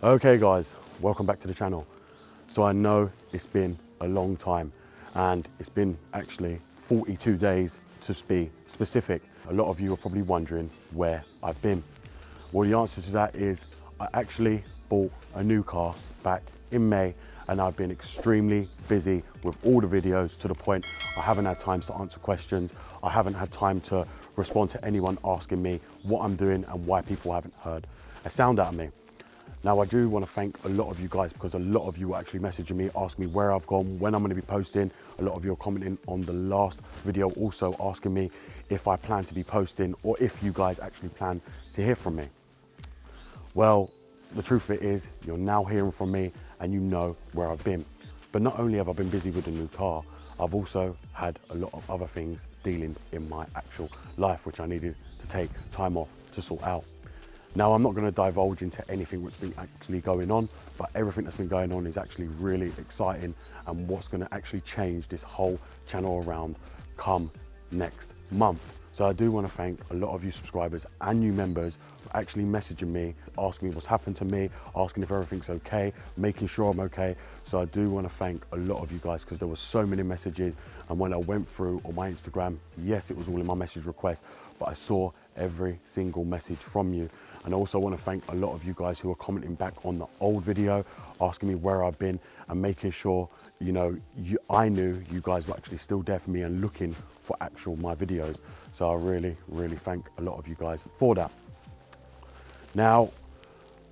Okay guys, welcome back to the channel. So I know it's been a long time and it's been actually 42 days to be specific. A lot of you are probably wondering where I've been. Well, the answer to that is I actually bought a new car back in May and I've been extremely busy with all the videos to the point I haven't had time to answer questions. I haven't had time to respond to anyone asking me what I'm doing and why people haven't heard a sound out of me. Now, I do want to thank a lot of you guys because a lot of you are actually messaging me, asking me where I've gone, when I'm going to be posting. A lot of you are commenting on the last video, also asking me if I plan to be posting or if you guys actually plan to hear from me. Well, the truth of it is you're now hearing from me and you know where I've been. But not only have I been busy with the new car, I've also had a lot of other things dealing in my actual life, which I needed to take time off to sort out. Now, I'm not going to divulge into anything which has been actually going on, but everything that's been going on is actually really exciting and what's going to actually change this whole channel around come next month. So I do want to thank a lot of you subscribers and new members for actually messaging me, asking me what's happened to me, asking if everything's okay, making sure I'm okay. So I do want to thank a lot of you guys because there were so many messages, and when I went through on my Instagram, yes, it was all in my message request, but I saw every single message from you. And I also want to thank a lot of you guys who are commenting back on the old video, asking me where I've been and making sure, you know, I knew you guys were actually still there for me and looking for my videos. So I really, really thank a lot of you guys for that. Now,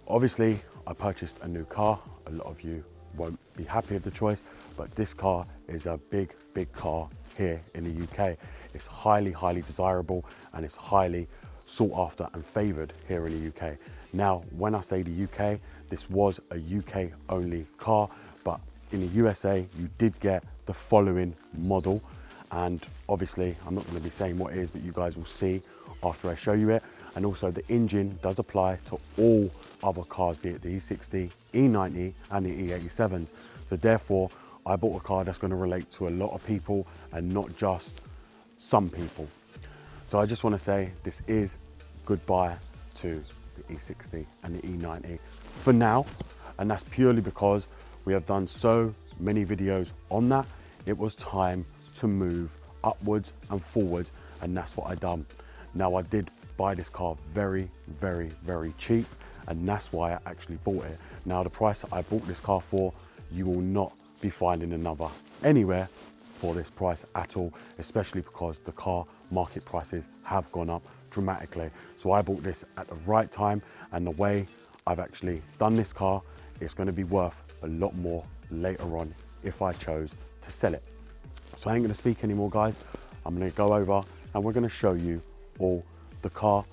obviously, I purchased a new car. A lot of you won't be happy with the choice, but this car is a big, big car here in the UK. It's highly, highly desirable and it's highly sought after and favoured here in the UK. Now, when I say the UK, this was a UK only car, but in the USA, you did get the following model. And obviously, I'm not going to be saying what it is, but you guys will see after I show you it. And also the engine does apply to all other cars, be it the E60, E90 and the E87s. So therefore, I bought a car that's going to relate to a lot of people and not just some people. So I just want to say this is goodbye to the E60 and the E90 for now. And that's purely because we have done so many videos on that. It was time to move upwards and forwards, and that's what I done. Now, I did buy this car very, very, very cheap, and that's why I actually bought it. Now, the price that I bought this car for, you will not be finding another anywhere for this price at all, especially because the car market prices have gone up dramatically. So I bought this at the right time, and the way I've actually done this car, it's going to be worth a lot more later on if I chose to sell it. So I ain't going to speak anymore, guys. I'm going to go over and we're going to show you all the car.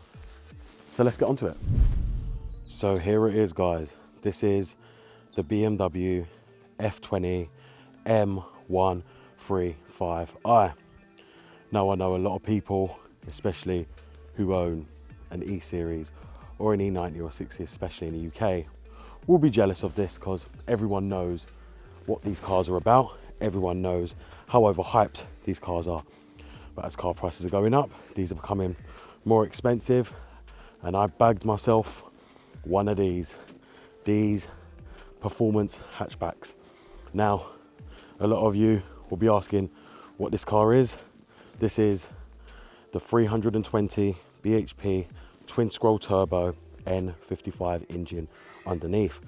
So let's get onto it. So here it is, guys. This is the BMW F20 M135i. Now, I know a lot of people, especially who own an E-Series or an E90 or 60, especially in the UK, will be jealous of this because everyone knows what these cars are about. Everyone knows how overhyped these cars are. But as car prices are going up, these are becoming more expensive, and I bagged myself one of these performance hatchbacks. Now, a lot of you will be asking what this car is. This is the 320 bhp twin scroll turbo N55 engine underneath.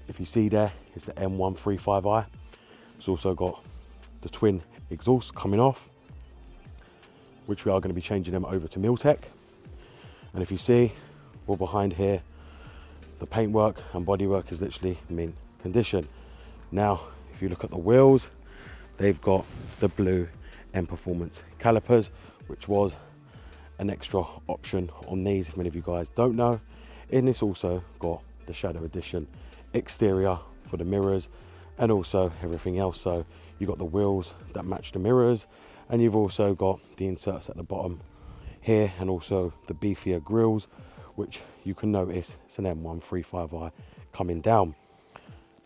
If you see there, it's the M135i. It's also got the twin exhausts coming off, which we are going to be changing them over to Miltech. And if you see, all behind here, the paintwork and bodywork is literally mint condition. Now, if you look at the wheels, they've got the blue M Performance calipers, which was an extra option on these, if many of you guys don't know. And it's also got the Shadow Edition exterior for the mirrors and also everything else. So you've got the wheels that match the mirrors, and you've also got the inserts at the bottom here, and also the beefier grills, which you can notice it's an M135i coming down.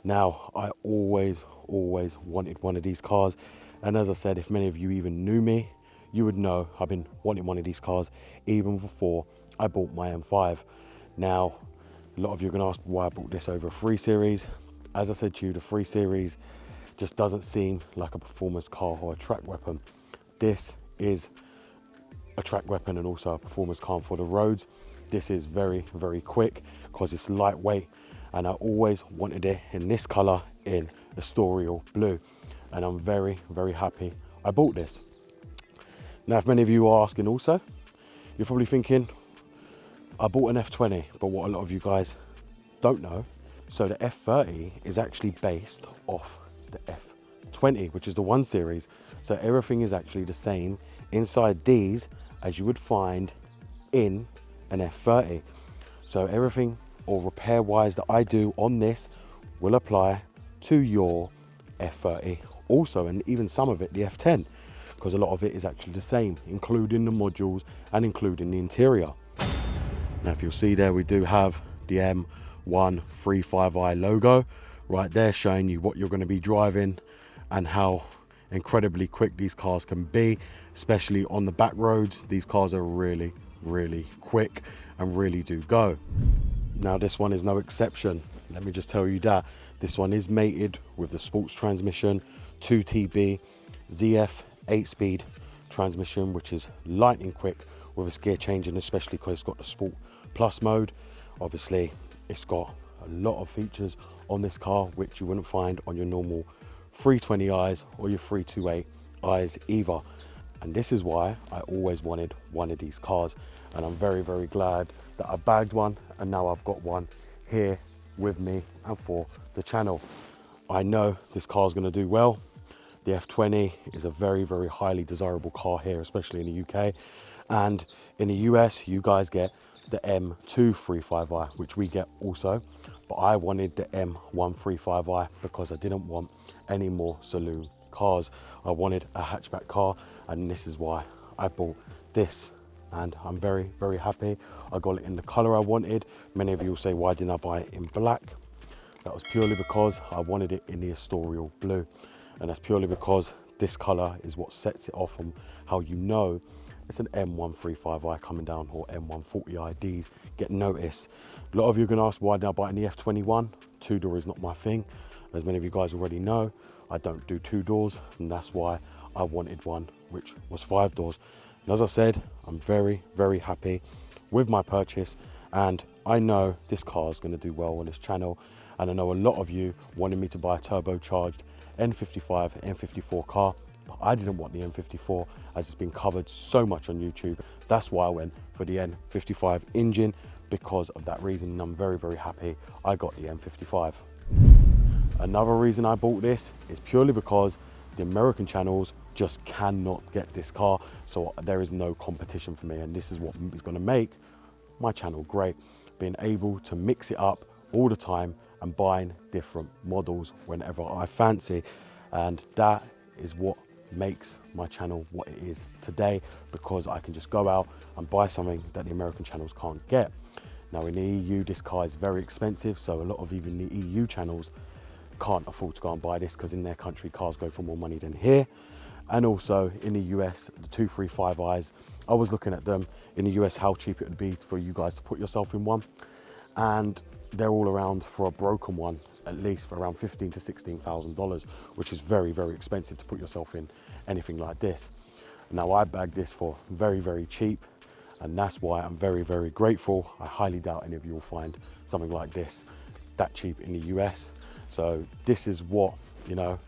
Now, I always wanted one of these cars, and as I said, if many of you even knew me, you would know I've been wanting one of these cars even before I bought my M5. Now, A lot of you are gonna ask why I bought this over a 3 Series. As I said to you, the 3 Series just doesn't seem like a performance car or a track weapon. This is a track weapon and also a performance car for the roads. This is very, very quick because it's lightweight, and I always wanted it in this color in Estoril blue, and I'm very, very happy I bought this. Now, if many of you are asking also, you're probably thinking, I bought an F20, but what a lot of you guys don't know, so the F30 is actually based off the F20, which is the 1 Series. So everything is actually the same inside these as you would find in an F30. So everything or repair wise that I do on this will apply to your F30 also, and even some of it the F10, because a lot of it is actually the same, including the modules and including the interior. Now, if you'll see there, we do have the M135i logo right there, showing you what you're going to be driving and how incredibly quick these cars can be, especially on the back roads. These cars are really, really quick and really do go. Now, this one is no exception. Let me just tell you that this one is mated with the sports transmission, 2TB ZF 8-speed transmission, which is lightning quick with its gear changing, especially because it's got the Sport Plus mode. Obviously, it's got a lot of features on this car which you wouldn't find on your normal 320i's or your 328i's either. And this is why I always wanted one of these cars, and I'm very, very glad that I bagged one, and now I've got one here with me and for the channel. I know this car is going to do well. The F20 is a very, very highly desirable car here, especially in the UK, and in the US you guys get the M235i, which we get also, but I wanted the M135i because I didn't want any more saloon cars. I wanted a hatchback car, and this is why I bought this, and I'm very, very happy I got it in the color I wanted. Many of you will say, why didn't I buy it in black? That was purely because I wanted it in the Estoril blue, and that's purely because this color is what sets it off from how you know it's an M135i coming down, or M140i's get noticed. A lot of you are going to ask, why did I buy it in the F21? 2-door is not my thing. As many of you guys already know, I don't do 2 doors, and that's why I wanted one which was 5 doors. And as I said, I'm very, very happy with my purchase, and I know this car is going to do well on this channel, and I know a lot of you wanted me to buy a turbocharged N55, N54 car, but I didn't want the N54 as it's been covered so much on YouTube. That's why I went for the N55 engine, because of that reason, and I'm very, very happy I got the N55. Another reason I bought this is purely because the American channels just cannot get this car, so there is no competition for me, and this is what is going to make my channel great, being able to mix it up all the time and buying different models whenever I fancy, and that is what makes my channel what it is today, because I can just go out and buy something that the American channels can't get. Now, in the EU, this car is very expensive, so a lot of even the EU channels can't afford to go and buy this, because in their country cars go for more money than here. And also in the US, the 235i's, I was looking at them in the US how cheap it would be for you guys to put yourself in one, and they're all around, for a broken one at least, for around $15,000 to $16,000, which is very, very expensive to put yourself in anything like this. Now, I bagged this for very, very cheap, and that's why I'm very, very grateful. I highly doubt any of you will find something like this that cheap in the US. So this is what, you know,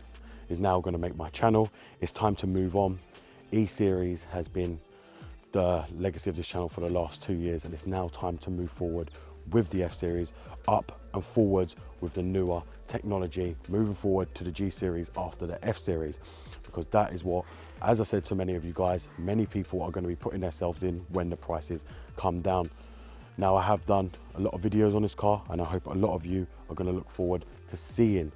is now going to make my channel. It's time to move on. E-Series has been the legacy of this channel for the last 2 years, and it's now time to move forward with the F-Series, up and forwards with the newer technology, moving forward to the G-Series after the F-Series, because that is what, as I said to many of you guys, many people are going to be putting themselves in when the prices come down. Now, I have done a lot of videos on this car, and I hope a lot of you are going to look forward to seeing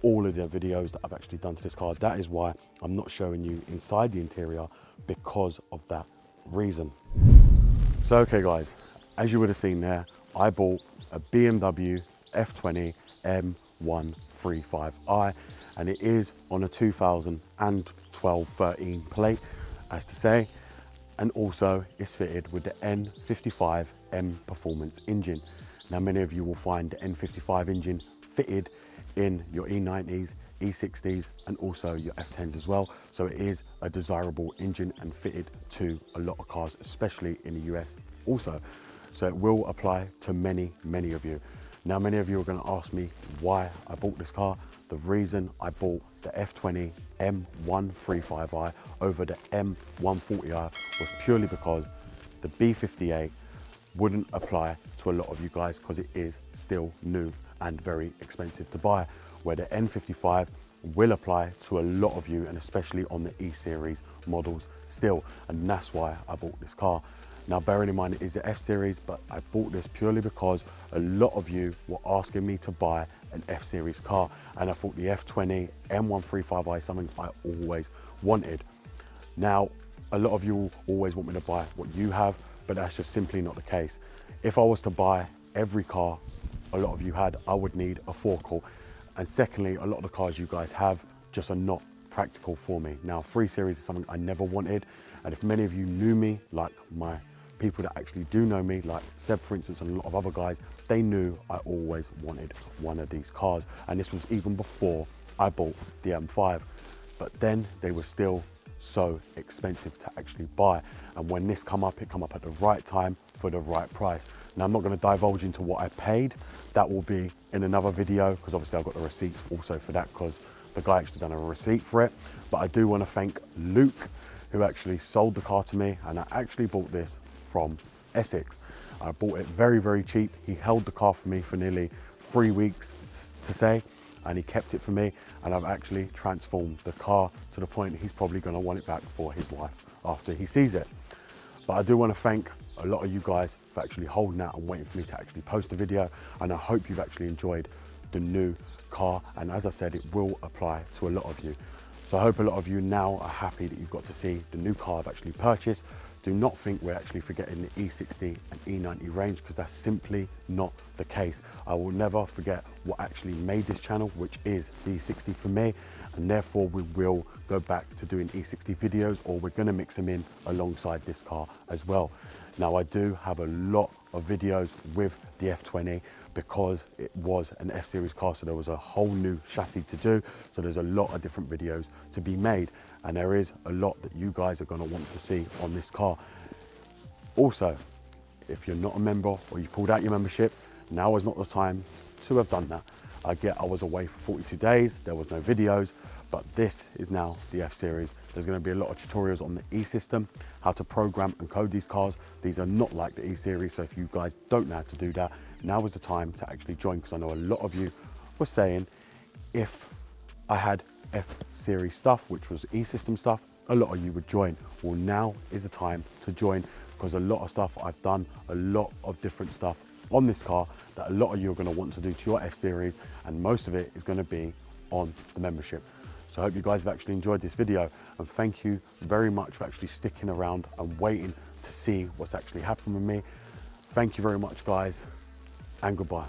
all of the videos that I've actually done to this car. That is why I'm not showing you inside the interior, because of that reason. So, okay guys, as you would have seen there, I bought a BMW F20 M135i, and it is on a 2012-13 plate, as to say, and also it's fitted with the N55 M Performance engine. Now, many of you will find the N55 engine fitted in your E90s, E60s, and also your F10s as well. So it is a desirable engine and fitted to a lot of cars, especially in the US also. So it will apply to many, many of you. Now, many of you are going to ask me why I bought this car. The reason I bought the F20 M135i over the M140i was purely because the B58 wouldn't apply to a lot of you guys because it is still new and very expensive to buy, where the N55 will apply to a lot of you, and especially on the E-Series models still, and that's why I bought this car. Now, bearing in mind it is the F-Series, but I bought this purely because a lot of you were asking me to buy an F-Series car, and I thought the F20 M135i is something I always wanted. Now, a lot of you always want me to buy what you have, but that's just simply not the case. If I was to buy every car a lot of you had, I would need a forecourt. And secondly, a lot of the cars you guys have just are not practical for me. Now, 3 Series is something I never wanted. And if many of you knew me, like my people that actually do know me, like Seb, for instance, and a lot of other guys, they knew I always wanted one of these cars. And this was even before I bought the M5. But then they were still so expensive to actually buy. And when this come up, it come up at the right time for the right price. Now, I'm not going to divulge into what I paid. That will be in another video, because obviously I've got the receipts also for that, because the guy actually done a receipt for it. But I do want to thank Luke, who actually sold the car to me, and I actually bought this from Essex. I bought it very, very cheap. He held the car for me for nearly 3 weeks to say, and he kept it for me, and I've actually transformed the car to the point he's probably going to want it back for his wife after he sees it. But I do want to thank a lot of you guys for actually holding out and waiting for me to actually post a video, and I hope you've actually enjoyed the new car, and as I said, it will apply to a lot of you. So I hope a lot of you now are happy that you've got to see the new car I've actually purchased. Do not think we're actually forgetting the E60 and E90 range, because that's simply not the case. I will never forget what actually made this channel, which is the E60 for me, and therefore we will go back to doing E60 videos, or we're going to mix them in alongside this car as well. Now, I do have a lot of videos with the F20 because it was an F-Series car, so there was a whole new chassis to do. So there's a lot of different videos to be made, and there is a lot that you guys are going to want to see on this car. Also, if you're not a member or you pulled out your membership, now is not the time to have done that. I was away for 42 days, there was no videos, but this is now the F-Series. There's going to be a lot of tutorials on the E-system, how to program and code these cars. These are not like the E-Series, so if you guys don't know how to do that, now is the time to actually join, because I know a lot of you were saying if I had F-Series stuff, which was E-system stuff, a lot of you would join. Well, now is the time to join, because a lot of stuff I've done, a lot of different stuff on this car that a lot of you are going to want to do to your F-Series, and most of it is going to be on the membership. So I hope you guys have actually enjoyed this video, and thank you very much for actually sticking around and waiting to see what's actually happened with me. Thank you very much, guys, and goodbye.